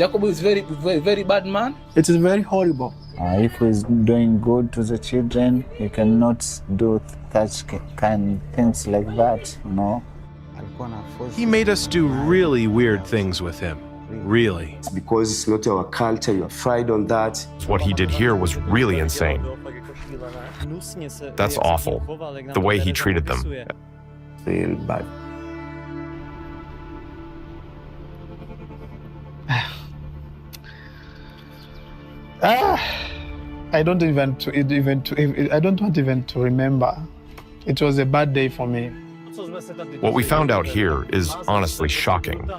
Jakub is very bad man. It is very horrible. If he's doing good to the children, he cannot do such kind things like that, you know. He made us do really weird things with him. Really. Because it's not our culture, you're afraid on that. What he did here was really insane. That's awful. The way he treated them. Real bad. I don't want even to remember. It was a bad day for me. What we found out here is honestly shocking.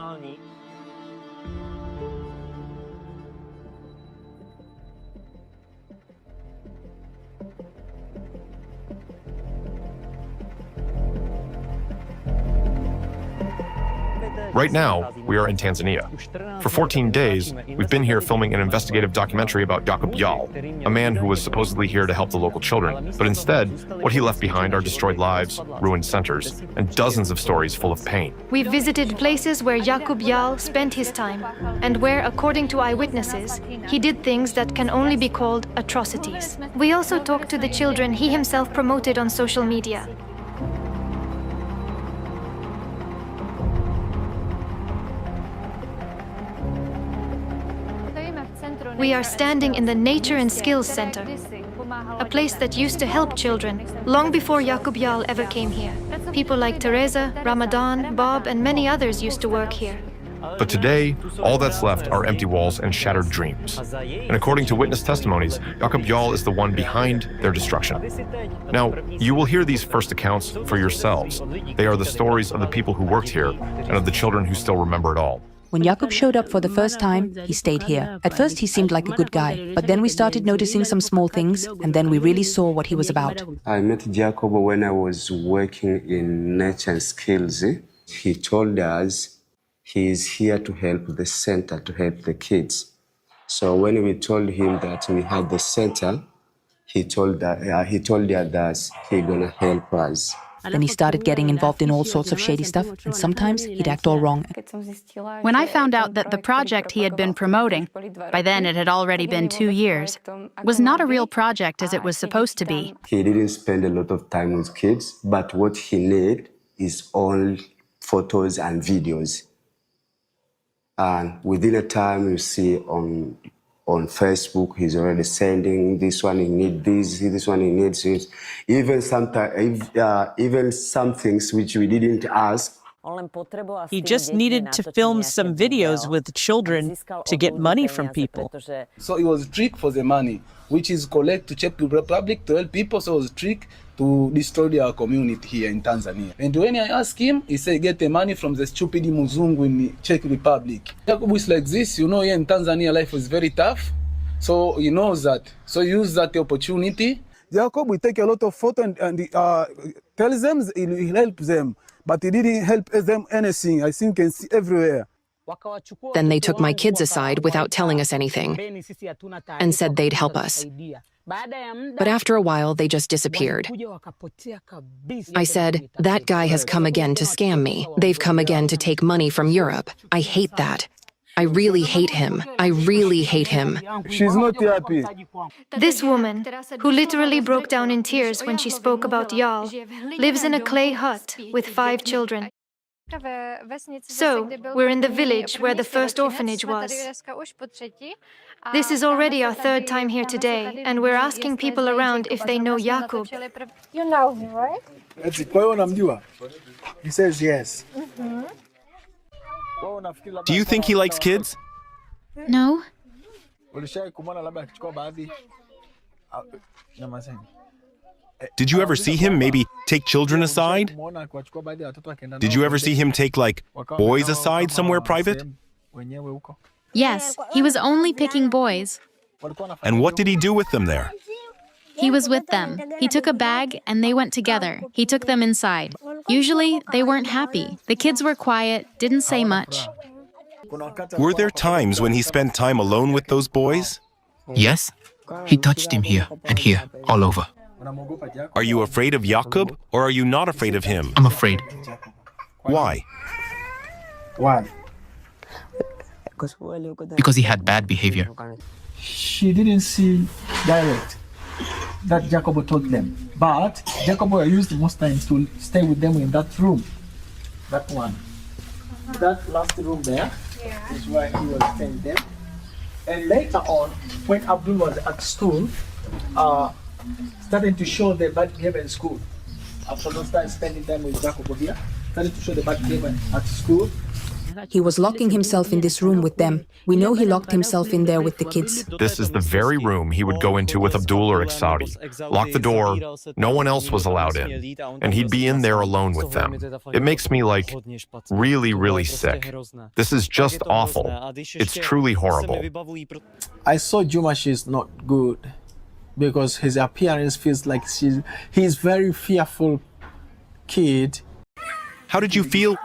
Right now, we are in Tanzania. For 14 days, we've been here filming an investigative documentary about Jakub Jahl, a man who was supposedly here to help the local children. But instead, what he left behind are destroyed lives, ruined centers, and dozens of stories full of pain. We visited places where Jakub Jahl spent his time, and where, according to eyewitnesses, he did things that can only be called atrocities. We also talked to the children he himself promoted on social media. We are standing in the Nature and Skills Center, a place that used to help children long before Jakub Jahl ever came here. People like Teresa, Ramadan, Bob, and many others used to work here. But today, all that's left are empty walls and shattered dreams. And according to witness testimonies, Jakub Jahl is the one behind their destruction. Now, you will hear these first accounts for yourselves. They are the stories of the people who worked here and of the children who still remember it all. When Jakub showed up for the first time, he stayed here. At first, he seemed like a good guy, but then we started noticing some small things, and then we really saw what he was about. I met Jakub when I was working in Nature and Skills. He told us he is here to help the center, to help the kids. So when we told him that we had the center, he told the others he's gonna help us. Then he started getting involved in all sorts of shady stuff, and sometimes he'd act all wrong. When I found out that the project he had been promoting, by then it had already been 2 years, was not a real project as it was supposed to be. He didn't spend a lot of time with kids, but what he needed is all photos and videos. And within a time, you see on Facebook, he's already sending this one, he needs this one, he needs this. Even sometimes, even some things which we didn't ask. He just needed to film some videos with children to get money from people. So it was a trick for the money, which is collect to Czech Republic to help people. So it was a trick to destroy their community here in Tanzania. And when I asked him, he said, get the money from the stupid Muzungu in the Czech Republic. Jakub is like this, you know, here in Tanzania life is very tough. So he knows that. So he used that opportunity. Jakub will take a lot of photos and tells them he'll help them. But he didn't help them anything. I think you can see everywhere. Then they took my kids aside without telling us anything and said they'd help us. But after a while, they just disappeared. I said, that guy has come again to scam me. They've come again to take money from Europe. I hate that. I really hate him. I really hate him. She's not happy. This woman, who literally broke down in tears when she spoke about Jahl, lives in a clay hut with 5 children. So, we're in the village where the first orphanage was. This is already our 3rd time here today, and we're asking people around if they know Jakub. You know him, right? He says yes. Do you think he likes kids? No. Did you ever see him maybe take children aside? Did you ever see him take, like, boys aside somewhere private? Yes, he was only picking boys. And what did he do with them there? He was with them. He took a bag and they went together. He took them inside. Usually, they weren't happy. The kids were quiet, didn't say much. Were there times when he spent time alone with those boys? Yes. He touched him here and here, all over. Are you afraid of Jakub, or are you not afraid of him? I'm afraid. Why? Why? because he had bad behavior. She didn't see direct that Jacob told them, but Jacob used most times to stay with them in that room, that one. That last room there is where he was staying there. And later on, when Abdul was at school, starting to show the bad behavior in school. Abdul started spending time with Jacob here, started to show the bad behavior at school. He was locking himself in this room with them. We know he locked himself in there with the kids. This is the very room he would go into with Abdul or Exaudi. Lock the door, no one else was allowed in, and he'd be in there alone with them. It makes me, like, really, really sick. This is just awful. It's truly horrible. I saw Juma, she's not good, because his appearance feels like he's very fearful kid. How did you feel?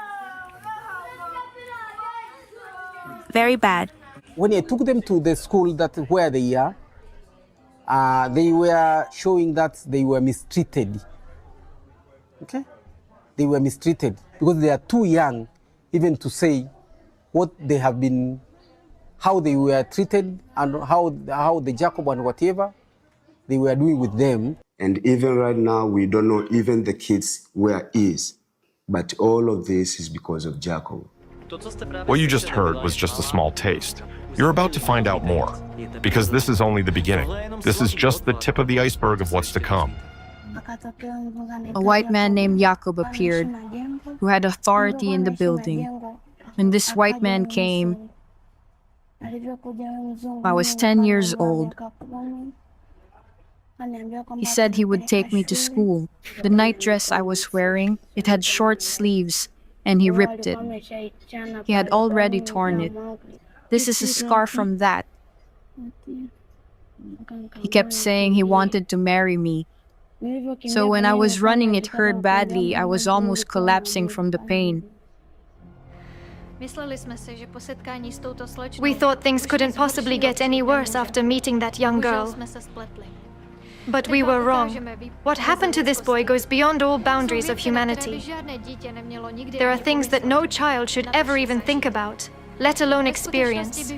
Very bad. When I took them to the school where they are, they were showing that they were mistreated. Okay? They were mistreated because they are too young even to say what they have been, how they were treated and how the Jacob and whatever they were doing with them. And even right now, we don't know even the kids where is. But all of this is because of Jacob. What you just heard was just a small taste. You're about to find out more, because this is only the beginning. This is just the tip of the iceberg of what's to come. A white man named Jakub appeared, who had authority in the building. When this white man came, I was 10 years old. He said he would take me to school. The night dress I was wearing, it had short sleeves, and he ripped it. He had already torn it. This is a scar from that. He kept saying he wanted to marry me. So when I was running, it hurt badly. I was almost collapsing from the pain. We thought things couldn't possibly get any worse after meeting that young girl. But we were wrong. What happened to this boy goes beyond all boundaries of humanity. There are things that no child should ever even think about, let alone experience.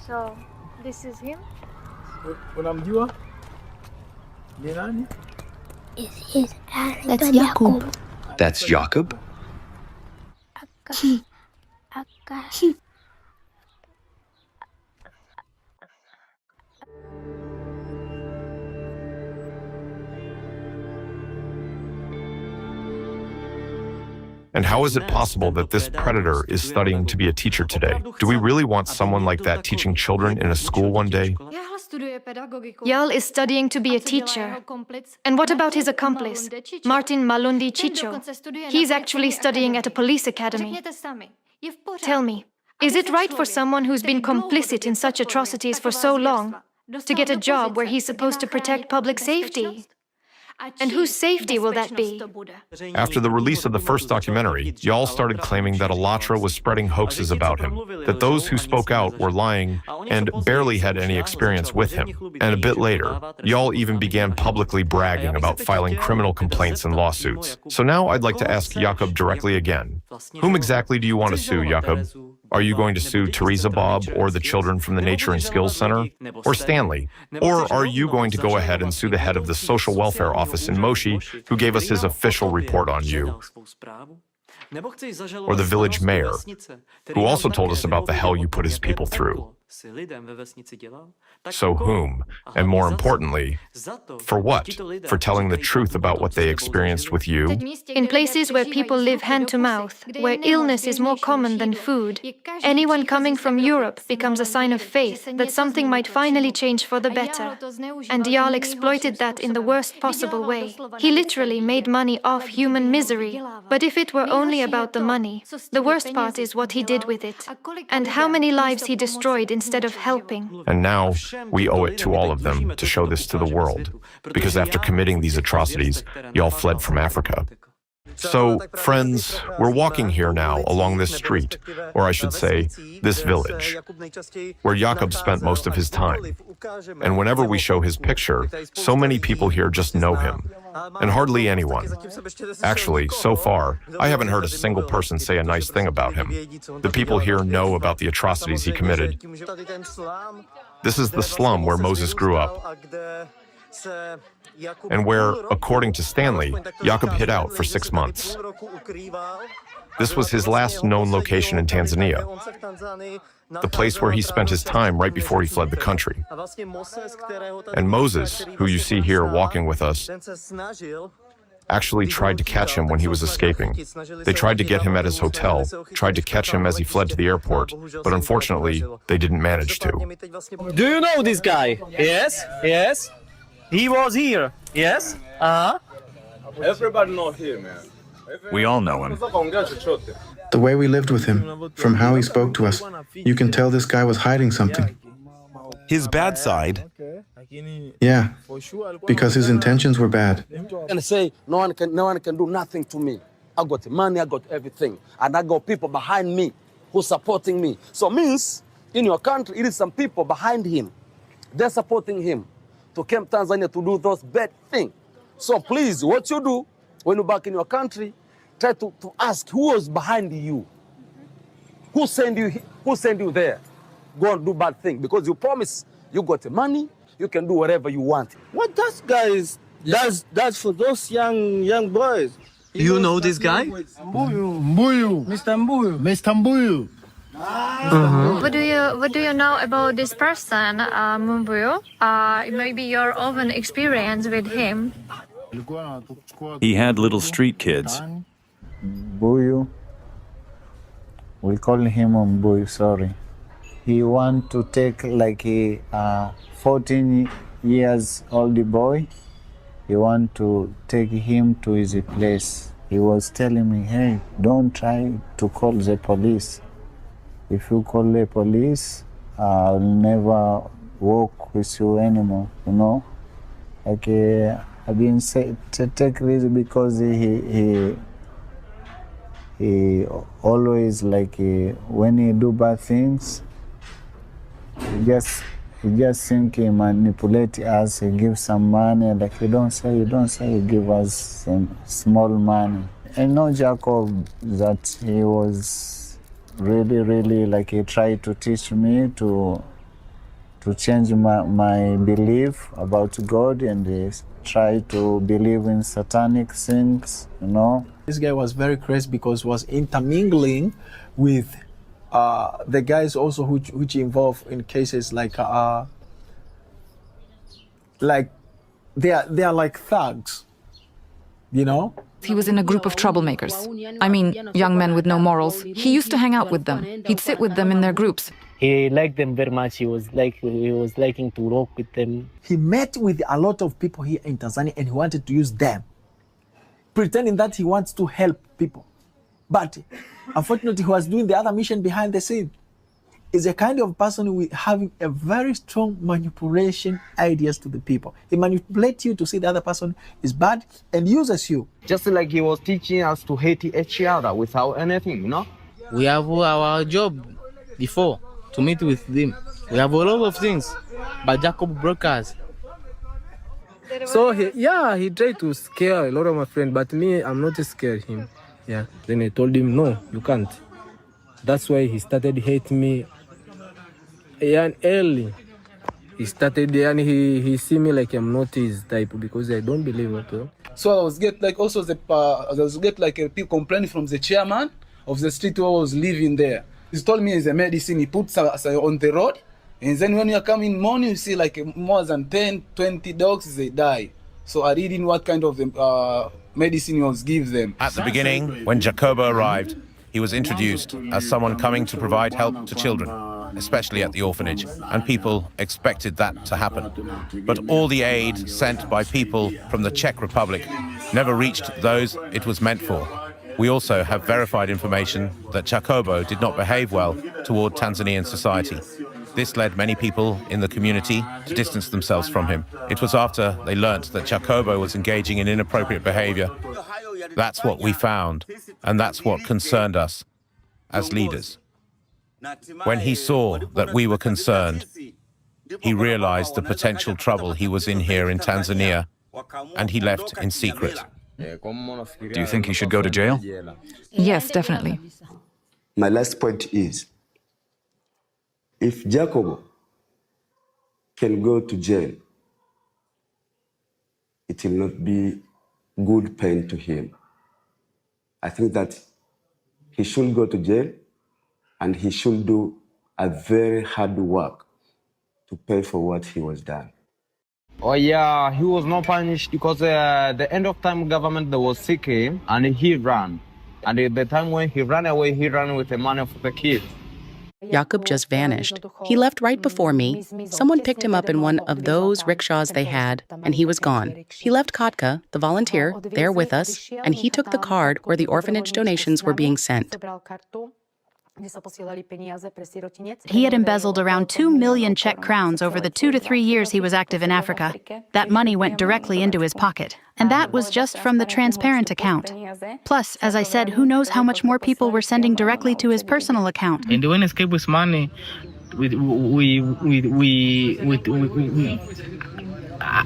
So, this is him? That's Jakub. That's Jakub? And how is it possible that this predator is studying to be a teacher today? Do we really want someone like that teaching children in a school one day? Jahl is studying to be a teacher. And what about his accomplice, Martin Malundi Chicho? He's actually studying at a police academy. Tell me, is it right for someone who's been complicit in such atrocities for so long to get a job where he's supposed to protect public safety? And whose safety will that be? After the release of the first documentary, Jahl started claiming that Alatra was spreading hoaxes about him, that those who spoke out were lying and barely had any experience with him. And a bit later, Jahl even began publicly bragging about filing criminal complaints and lawsuits. So now I'd like to ask Jakub directly again. Whom exactly do you want to sue, Jakub? Are you going to sue Teresa Bob or the children from the Nature and Skills Center? Or Stanley? Or are you going to go ahead and sue the head of the social welfare office in Moshi, who gave us his official report on you? Or the village mayor, who also told us about the hell you put his people through? So whom? And more importantly, for what? For telling the truth about what they experienced with you? In places where people live hand to mouth, where illness is more common than food, anyone coming from Europe becomes a sign of faith that something might finally change for the better. And Jahl exploited that in the worst possible way. He literally made money off human misery. But if it were only about the money, the worst part is what he did with it, and how many lives he destroyed instead of helping. And now, we owe it to all of them to show this to the world, because after committing these atrocities, Jahl fled from Africa. So, friends, we're walking here now along this street, or I should say, this village, where Jakub spent most of his time. And whenever we show his picture, so many people here just know him, and hardly anyone. Actually, so far, I haven't heard a single person say a nice thing about him. The people here know about the atrocities he committed. This is the slum where Moses grew up, and where, according to Stanley, Jakub hid out for 6 months. This was his last known location in Tanzania, the place where he spent his time right before he fled the country. And Moses, who you see here walking with us, actually tried to catch him when he was escaping. They tried to get him at his hotel, tried to catch him as he fled to the airport, but unfortunately, they didn't manage to. Do you know this guy? Yes, yes. He was here, yes? Everybody know him, man. We all know him. The way we lived with him, from how he spoke to us, you can tell this guy was hiding something. His bad side? Yeah, because his intentions were bad. And say, no one can do nothing to me. I got money, I got everything. And I got people behind me who supporting me. So means, in your country, it is some people behind him. They're supporting him to come to Tanzania to do those bad things. So please, what you do when you're back in your country, try to ask who was behind you. Who sent you there? Go and do bad thing. Because you promise you got the money, you can do whatever you want. What that guy is, that's for those young boys. You know this guy? Mbuyu. Mr. Mbuyu. What do you know about this person, Mumbuyo? Maybe your own experience with him. He had little street kids. Mbuyu. We call him Mbuyu, sorry. He want to take like a 14 years old boy. He want to take him to his place. He was telling me, hey, don't try to call the police. If you call the police, I'll never walk with you anymore, you know? Like, I've been saying to take this because he always, like, when he do bad things, he just think he manipulate us, he give some money, like you don't say, he give us some small money. I know Jakub, that he was really, like he tried to teach me to change my belief about God, and he try to believe in satanic things, you know. This guy was very crazy because was intermingling with the guys also which involved in cases like they are like thugs, you know. He was in a group of troublemakers. I mean, young men with no morals. He used to hang out with them. He'd sit with them in their groups. He liked them very much. He was liking to walk with them. He met with a lot of people here in Tanzania and he wanted to use them, pretending that he wants to help people. But unfortunately, he was doing the other mission behind the scene. Is a kind of person who having a very strong manipulation ideas to the people. He manipulates you to see the other person is bad and uses you. Just like he was teaching us to hate each other without anything, you know? We have our job before to meet with them. We have a lot of things, but Jakub broke us. So he tried to scare a lot of my friends, but me, I'm not scared him. Yeah. Then I told him, no, you can't. That's why he started hating me. And early, he started, and he see me like I'm not his type because I don't believe it. So I was get like also a people complaining from the chairman of the street where I was living there. He told me it's a medicine he puts on the road, and then when you come in morning, you see like more than 10, 20 dogs, they die. So I didn't know what kind of medicine he was give them. At the beginning, when Jakobo arrived, he was introduced as someone coming to provide help to children, especially at the orphanage, and people expected that to happen. But all the aid sent by people from the Czech Republic never reached those it was meant for. We also have verified information that Jakobo did not behave well toward Tanzanian society. This led many people in the community to distance themselves from him. It was after they learnt that Jakobo was engaging in inappropriate behavior That's what we found, and that's what concerned us as leaders. When he saw that we were concerned, he realized the potential trouble he was in here in Tanzania, and he left in secret. Do you think he should go to jail? Yes, definitely. My last point is, if Jacob can go to jail, it will not be good pain to him. I think that he should go to jail and he should do a very hard work to pay for what he was done. Oh yeah, he was not punished because the end of time government was sick him and he ran. And at the time when he ran away, he ran with the money for the kids. Jakub just vanished. He left right before me. Someone picked him up in one of those rickshaws they had, and he was gone. He left Katka, the volunteer, there with us, and he took the card where the orphanage donations were being sent. He had embezzled around 2 million Czech crowns over the 2 to 3 years he was active in Africa. That money went directly into his pocket. And that was just from the transparent account. Plus, as I said, who knows how much more people were sending directly to his personal account. And when he escaped with money,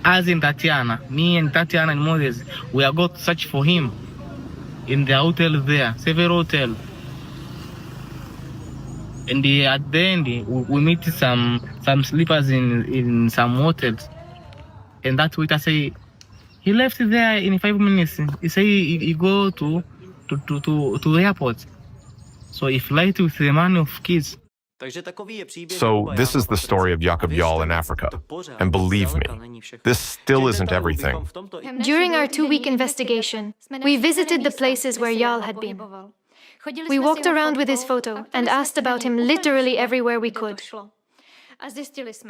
as in Tatiana, me and Tatiana and Moses, we are going to search for him in the hotel there, several hotels. And at the end, we meet some sleepers in some hotels. And that waiter say, he left there in 5 minutes. He say he go to the airport. So he flight with the money of kids. So this is the story of Jakub Jahl in Africa. And believe me, this still isn't everything. During our 2-week investigation, we visited the places where Jahl had been. We walked around with his photo and asked about him literally everywhere we could.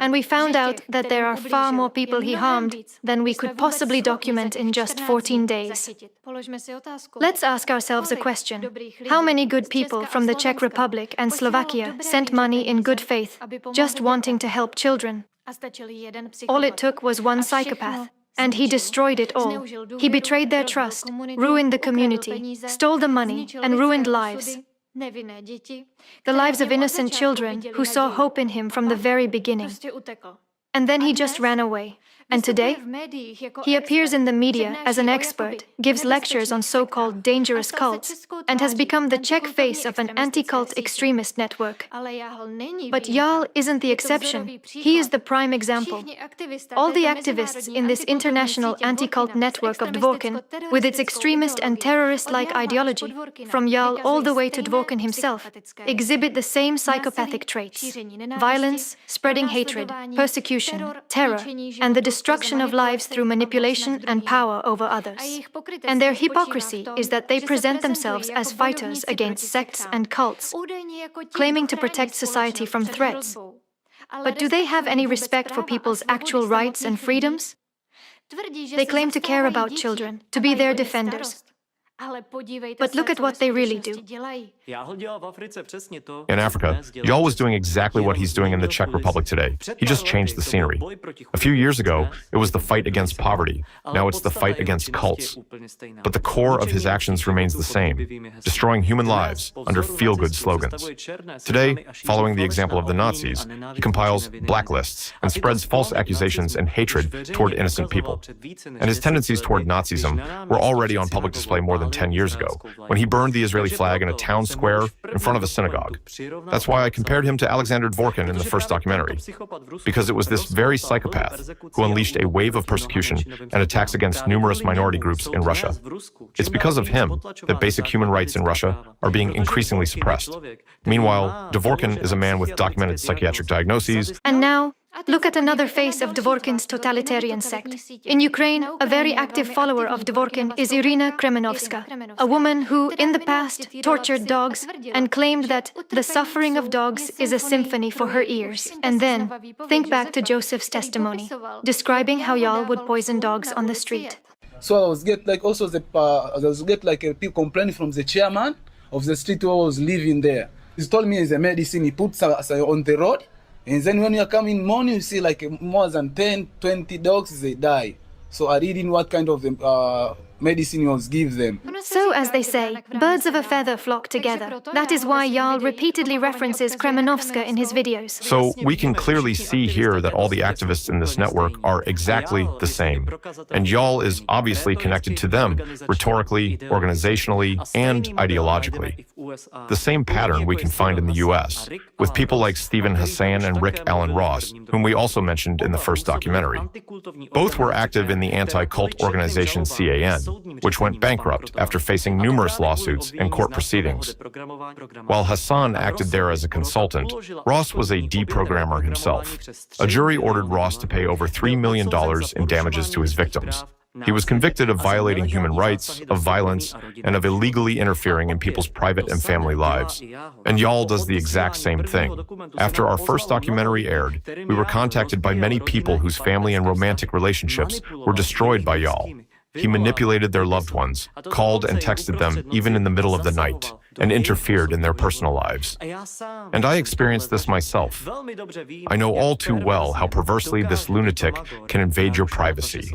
And we found out that there are far more people he harmed than we could possibly document in just 14 days. Let's ask ourselves a question. How many good people from the Czech Republic and Slovakia sent money in good faith, just wanting to help children? All it took was one psychopath. And he destroyed it all. He betrayed their trust, ruined the community, stole the money, and ruined lives. The lives of innocent children who saw hope in him from the very beginning. And then he just ran away. And today, he appears in the media as an expert, gives lectures on so-called dangerous cults, and has become the Czech face of an anti-cult extremist network. But Jahl isn't the exception. He is the prime example. All the activists in this international anti-cult network of Dworkin, with its extremist and terrorist-like ideology, from Jahl all the way to Dworkin himself, exhibit the same psychopathic traits: violence, spreading hatred, persecution, terror, and the destruction of lives through manipulation and power over others. And their hypocrisy is that they present themselves as fighters against sects and cults, claiming to protect society from threats. But do they have any respect for people's actual rights and freedoms? They claim to care about children, to be their defenders. But look at what they really do. In Africa, Jahl was doing exactly what he's doing in the Czech Republic today. He just changed the scenery. A few years ago, it was the fight against poverty. Now it's the fight against cults. But the core of his actions remains the same, destroying human lives under feel-good slogans. Today, following the example of the Nazis, he compiles blacklists and spreads false accusations and hatred toward innocent people. And his tendencies toward Nazism were already on public display more than 10 years ago, when he burned the Israeli flag in a town square in front of a synagogue. That's why I compared him to Alexander Dworkin in the first documentary, because it was this very psychopath who unleashed a wave of persecution and attacks against numerous minority groups in Russia. It's because of him that basic human rights in Russia are being increasingly suppressed. Meanwhile, Dworkin is a man with documented psychiatric diagnoses. And now, look at another face of Dworkin's totalitarian sect. In Ukraine, a very active follower of Dworkin is Irina Kremenovska, a woman who, in the past, tortured dogs and claimed that the suffering of dogs is a symphony for her ears. And then, think back to Joseph's testimony, describing how Jahl would poison dogs on the street. So I was get like also people complaining from the chairman of the street where I was living there. He told me it's a medicine he puts on the road. And then when you come in morning, you see like more than 10, 20 dogs, they die. So I didn't know what kind of medicine was give them. So, as they say, birds of a feather flock together. That is why Jahl repeatedly references Kremenovska in his videos. So we can clearly see here that all the activists in this network are exactly the same. And Jahl is obviously connected to them, rhetorically, organizationally, and ideologically. The same pattern we can find in the US, with people like Stephen Hassan and Rick Allen Ross, whom we also mentioned in the first documentary. Both were active in the anti-cult organization CAN, which went bankrupt after facing numerous lawsuits and court proceedings. While Hassan acted there as a consultant, Ross was a deprogrammer himself. A jury ordered Ross to pay over $3 million in damages to his victims. He was convicted of violating human rights, of violence, and of illegally interfering in people's private and family lives. And Jahl does the exact same thing. After our first documentary aired, we were contacted by many people whose family and romantic relationships were destroyed by Jahl. He manipulated their loved ones, called and texted them even in the middle of the night, and interfered in their personal lives. And I experienced this myself. I know all too well how perversely this lunatic can invade your privacy.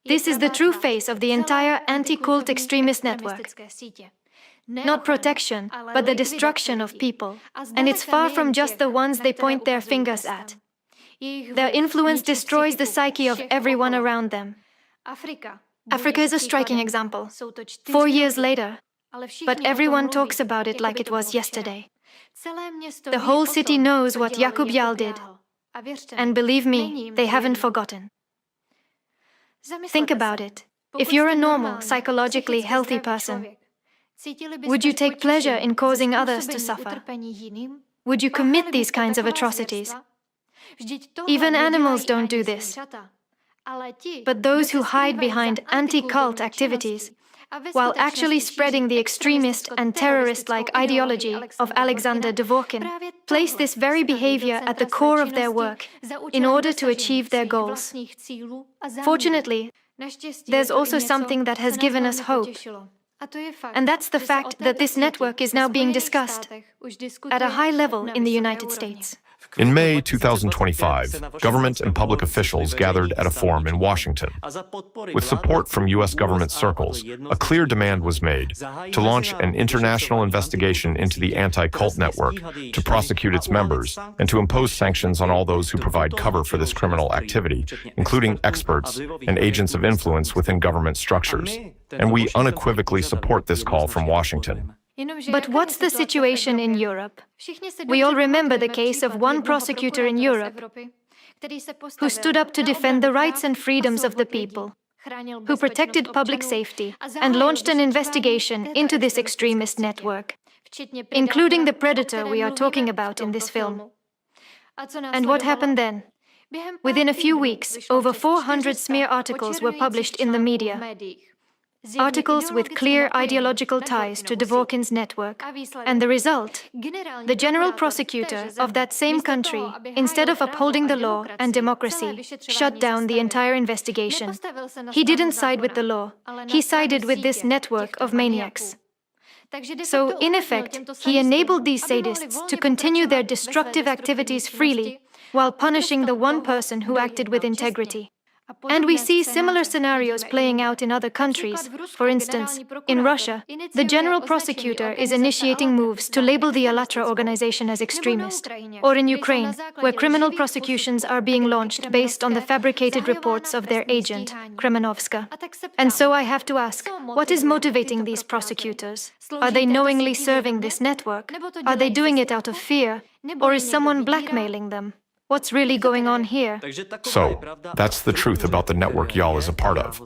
This is the true face of the entire anti-cult extremist network. Not protection, but the destruction of people. And it's far from just the ones they point their fingers at. Their influence destroys the psyche of everyone around them. Africa is a striking example. 4 years later, but everyone talks about it like it was yesterday. The whole city knows what Jakub Jahl did. And believe me, they haven't forgotten. Think about it. If you're a normal, psychologically healthy person, would you take pleasure in causing others to suffer? Would you commit these kinds of atrocities? Even animals don't do this. But those who hide behind anti-cult activities, while actually spreading the extremist and terrorist-like ideology of Alexander Dvorkin, place this very behavior at the core of their work in order to achieve their goals. Fortunately, there's also something that has given us hope, and that's the fact that this network is now being discussed at a high level in the United States. In May 2025, government and public officials gathered at a forum in Washington. With support from U.S. government circles, a clear demand was made to launch an international investigation into the anti-cult network, to prosecute its members, and to impose sanctions on all those who provide cover for this criminal activity, including experts and agents of influence within government structures. And we unequivocally support this call from Washington. But what's the situation in Europe? We all remember the case of one prosecutor in Europe who stood up to defend the rights and freedoms of the people, who protected public safety and launched an investigation into this extremist network, including the predator we are talking about in this film. And what happened then? Within a few weeks, over 400 smear articles were published in the media. Articles with clear ideological ties to Dvorkin's network. And the result? The general prosecutor of that same country, instead of upholding the law and democracy, shut down the entire investigation. He didn't side with the law. He sided with this network of maniacs. So, in effect, he enabled these sadists to continue their destructive activities freely, while punishing the one person who acted with integrity. And we see similar scenarios playing out in other countries. For instance, in Russia, the general prosecutor is initiating moves to label the Allatra organization as extremist. Or in Ukraine, where criminal prosecutions are being launched based on the fabricated reports of their agent, Kremenovska. And so I have to ask, what is motivating these prosecutors? Are they knowingly serving this network? Are they doing it out of fear? Or is someone blackmailing them? What's really going on here? So, that's the truth about the network Jahl is a part of.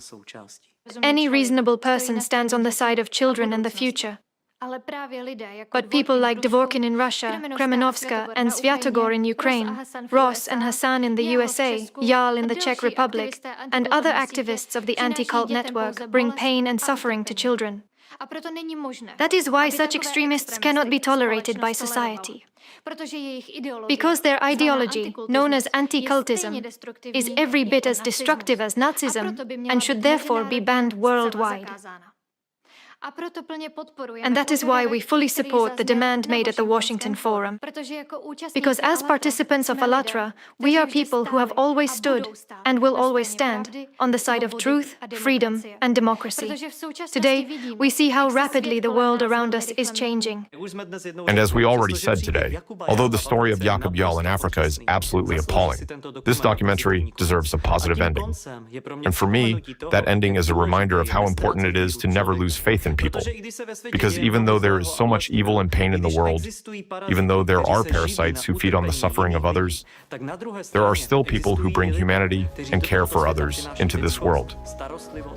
Any reasonable person stands on the side of children and the future. But people like Dvorkin in Russia, Kremenovska and Sviatogor in Ukraine, Ross and Hassan in the USA, Jahl in the Czech Republic, and other activists of the anti-cult network bring pain and suffering to children. That is why such extremists cannot be tolerated by society. Because their ideology, known as anti-cultism, is every bit as destructive as Nazism and should therefore be banned worldwide. And that is why we fully support the demand made at the Washington Forum. Because as participants of ALLATRA, we are people who have always stood and will always stand on the side of truth, freedom, and democracy. Today, we see how rapidly the world around us is changing. And as we already said today, although the story of Jakub Jahl in Africa is absolutely appalling, this documentary deserves a positive ending. And for me, that ending is a reminder of how important it is to never lose faith in people. Because even though there is so much evil and pain in the world, even though there are parasites who feed on the suffering of others, there are still people who bring humanity and care for others into this world.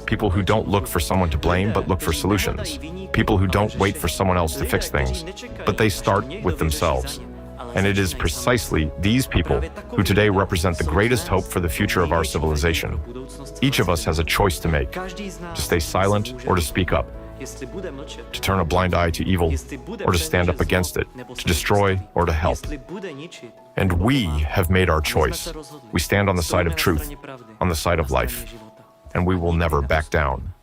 People who don't look for someone to blame, but look for solutions. People who don't wait for someone else to fix things, but they start with themselves. And it is precisely these people who today represent the greatest hope for the future of our civilization. Each of us has a choice to make, to stay silent or to speak up, to turn a blind eye to evil or to stand up against it, to destroy or to help. And we have made our choice. We stand on the side of truth, on the side of life, and we will never back down.